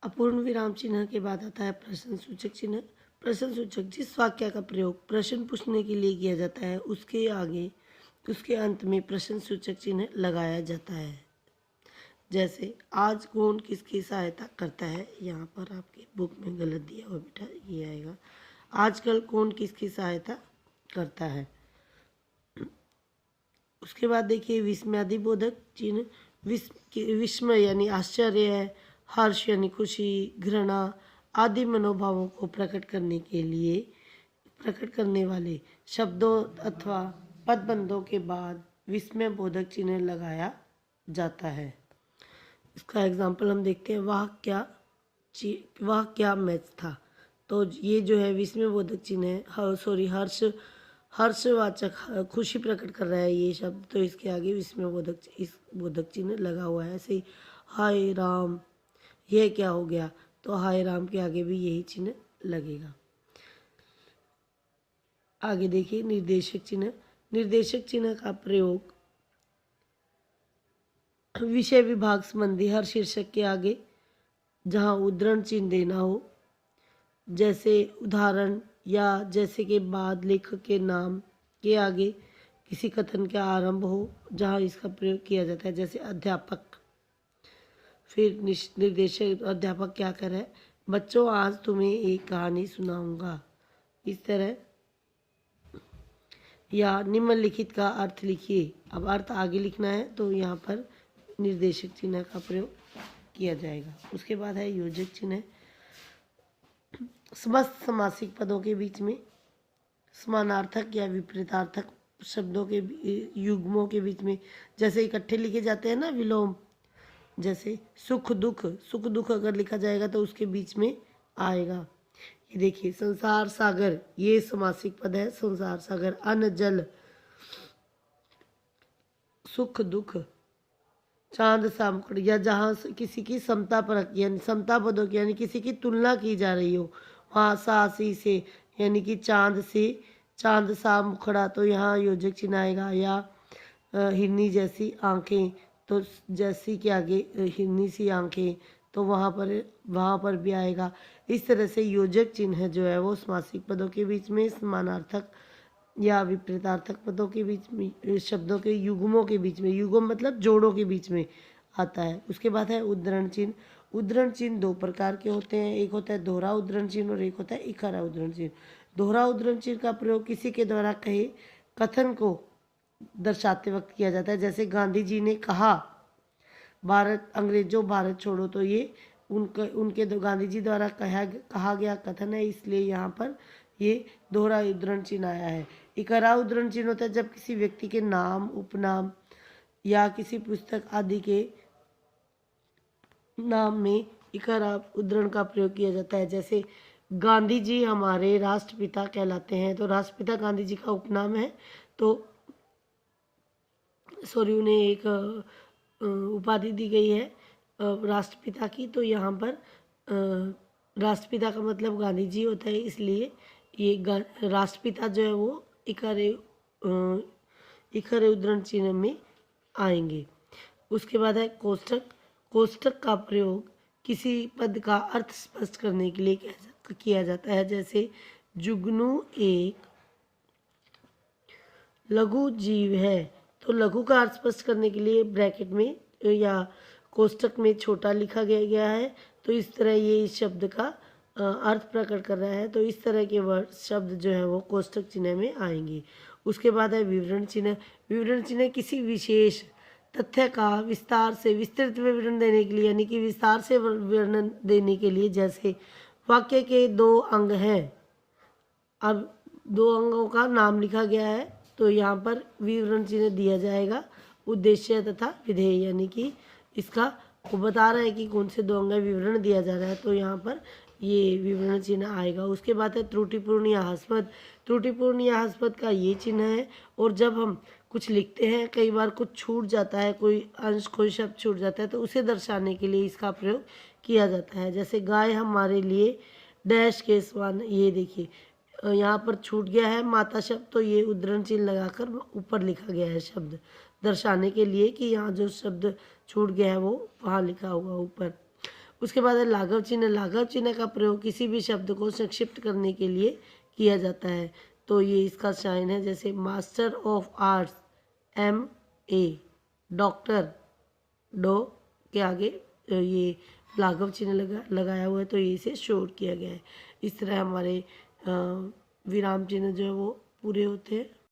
अपूर्ण विराम चिन्ह के बाद आता है प्रश्न सूचक चिन्ह। प्रश्न सूचक जिस वाक्य का प्रयोग प्रश्न पूछने के लिए किया जाता है उसके आगे उसके अंत में प्रश्न सूचक चिन्ह लगाया जाता है। जैसे आज कौन किसकी सहायता करता है, यहाँ पर आपके बुक में गलत दिया हुआ बेटा, ये आएगा आजकल कौन किसकी सहायता करता है। उसके बाद देखिए विस्मयादिबोधक चिन्ह। विस्मय यानी आश्चर्य है, हर्ष यानी खुशी, घृणा आदि मनोभावों को प्रकट करने वाले शब्दों अथवा पदबंधों के बाद विस्मय बोधक चिन्ह लगाया जाता है। इसका एग्जाम्पल हम देखते हैं, वह क्या मैच था। तो ये जो है विस्मय बोधक चिन्ह है, हर्षवाचक खुशी प्रकट कर रहा है ये शब्द, तो इसके आगे विस्मय बोधक चिन्ह लगा हुआ है। ऐसे ही हाय राम, ये क्या हो गया, तो हाय राम के आगे भी यही चिन्ह लगेगा। आगे देखिए निर्देशक चिन्ह। निर्देशक चिन्ह का प्रयोग विषय विभाग संबंधी हर शीर्षक के आगे जहाँ उद्धरण चिन्ह देना हो, जैसे उदाहरण या जैसे के बाद लेखक के नाम के आगे किसी कथन का आरंभ हो, जहाँ इसका प्रयोग किया जाता है। जैसे अध्यापक, फिर निर्देशक अध्यापक क्या कर रहा है, बच्चों आज तुम्हें एक कहानी सुनाऊंगा, इस तरह। या निम्नलिखित का अर्थ लिखिए, अब अर्थ आगे लिखना है तो यहाँ पर निर्देशक चिन्ह का प्रयोग किया जाएगा। उसके बाद है योजक चिन्ह। समस्त समासिक पदों के बीच में समानार्थक या विपरीतार्थक शब्दों के युग्मों के बीच में जैसे इकट्ठे लिखे जाते हैं ना विलोम, जैसे सुख दुख अगर लिखा जाएगा तो उसके बीच में आएगा। ये देखिए संसार सागर, ये समासिक पद है संसार सागर। अन्न जल, सुख दुख, चांद सामकुड़, या जहाँ किसी की समता परक यानी समता पदों की यानी किसी की तुलना की जा रही हो, वहाँ सी से यानी कि चांद से, चांद सा मुखड़ा, तो यहाँ योजक चिन्ह आएगा। या हिरनी जैसी आंखें, तो जैसी के आगे हिरनी सी आंखें, तो वहाँ पर भी आएगा। इस तरह से योजक चिन्ह जो है वो समासिक पदों के बीच में, समानार्थक या विपरीतार्थक पदों के बीच में, शब्दों के युग्मों के बीच में, युग्म मतलब जोड़ों के बीच में आता है। उसके बाद है उद्धरण चिन्ह। उद्धरण चिन्ह दो प्रकार के होते हैं, एक होता है दोहरा उद्धरण चिन्ह और एक होता है इकहरा उद्धरण चिन्ह। दोहरा उद्धरण चिन्ह का प्रयोग किसी के द्वारा कहे कथन को दर्शाते वक्त किया जाता है। जैसे गांधी जी ने कहा भारत अंग्रेजों भारत छोड़ो, तो ये उनके गांधी जी द्वारा कहा गया कथन है, इसलिए यहाँ पर ये दोहरा उद्धरण चिन्ह आया है। इकहरा उद्धरण चिन्ह होता है जब किसी व्यक्ति के नाम, उपनाम या किसी पुस्तक आदि के नाम में इकहरा उद्धरण का प्रयोग किया जाता है। जैसे गांधी जी हमारे राष्ट्रपिता कहलाते हैं, तो राष्ट्रपिता गांधी जी का उपनाम है, तो उन्हें एक उपाधि दी गई है राष्ट्रपिता की, तो यहाँ पर राष्ट्रपिता का मतलब गांधी जी होता है, इसलिए ये राष्ट्रपिता जो है वो इकहरे उद्धरण चिन्ह में आएंगे। उसके बाद है कोष्ठक। कोष्ठक का प्रयोग किसी पद का अर्थ स्पष्ट करने के लिए किया जाता है। जैसे जुगनू एक लघु जीव है, तो लघु का अर्थ स्पष्ट करने के लिए ब्रैकेट में या कोष्ठक में छोटा लिखा गया है, तो इस तरह ये इस शब्द का अर्थ प्रकट कर रहा है, तो इस तरह के वर्ड शब्द जो है वो कोष्ठक चिन्ह में आएंगे। उसके बाद है विवरण चिन्ह। विवरण चिन्ह किसी विशेष तथ्य का विस्तृत विवरण देने के लिए, यानी कि विस्तार से वर्णन देने के लिए। जैसे वाक्य के 2 अंग हैं, अब 2 अंगों का नाम लिखा गया है, तो यहाँ पर विवरण चिन्ह दिया जाएगा। उद्देश्य तथा विधेय, यानी कि इसका वो बता रहा है कि कौन से 2 अंग विवरण दिया जा रहा है, तो यहाँ पर ये विवरण चिन्ह आएगा। उसके बाद है त्रुटिपूर्ण या हास्पद। त्रुटिपूर्ण या हास्पद का ये चिन्ह है, और जब हम कुछ लिखते हैं कई बार कुछ छूट जाता है, कोई अंश कोई शब्द छूट जाता है, तो उसे दर्शाने के लिए इसका प्रयोग किया जाता है। जैसे गाय हमारे लिए डैश के समान, ये देखिए यहाँ पर छूट गया है माता शब्द, तो ये उद्धरण चिन्ह लगाकर ऊपर लिखा गया है शब्द दर्शाने के लिए कि यहाँ जो शब्द छूट गया है वो वहाँ लिखा हुआ ऊपर। उसके बाद है लाघव चिन्ह। लाघव चिन्ह का प्रयोग किसी भी शब्द को संक्षिप्त करने के लिए किया जाता है। तो ये इसका साइन है, जैसे master of arts MA, doctor डो के आगे ये लाघव चिन्ह लगाया हुआ है, तो ये इसे शोर किया गया है। इस तरह हमारे विराम चिन्ह जो है वो पूरे होते हैं।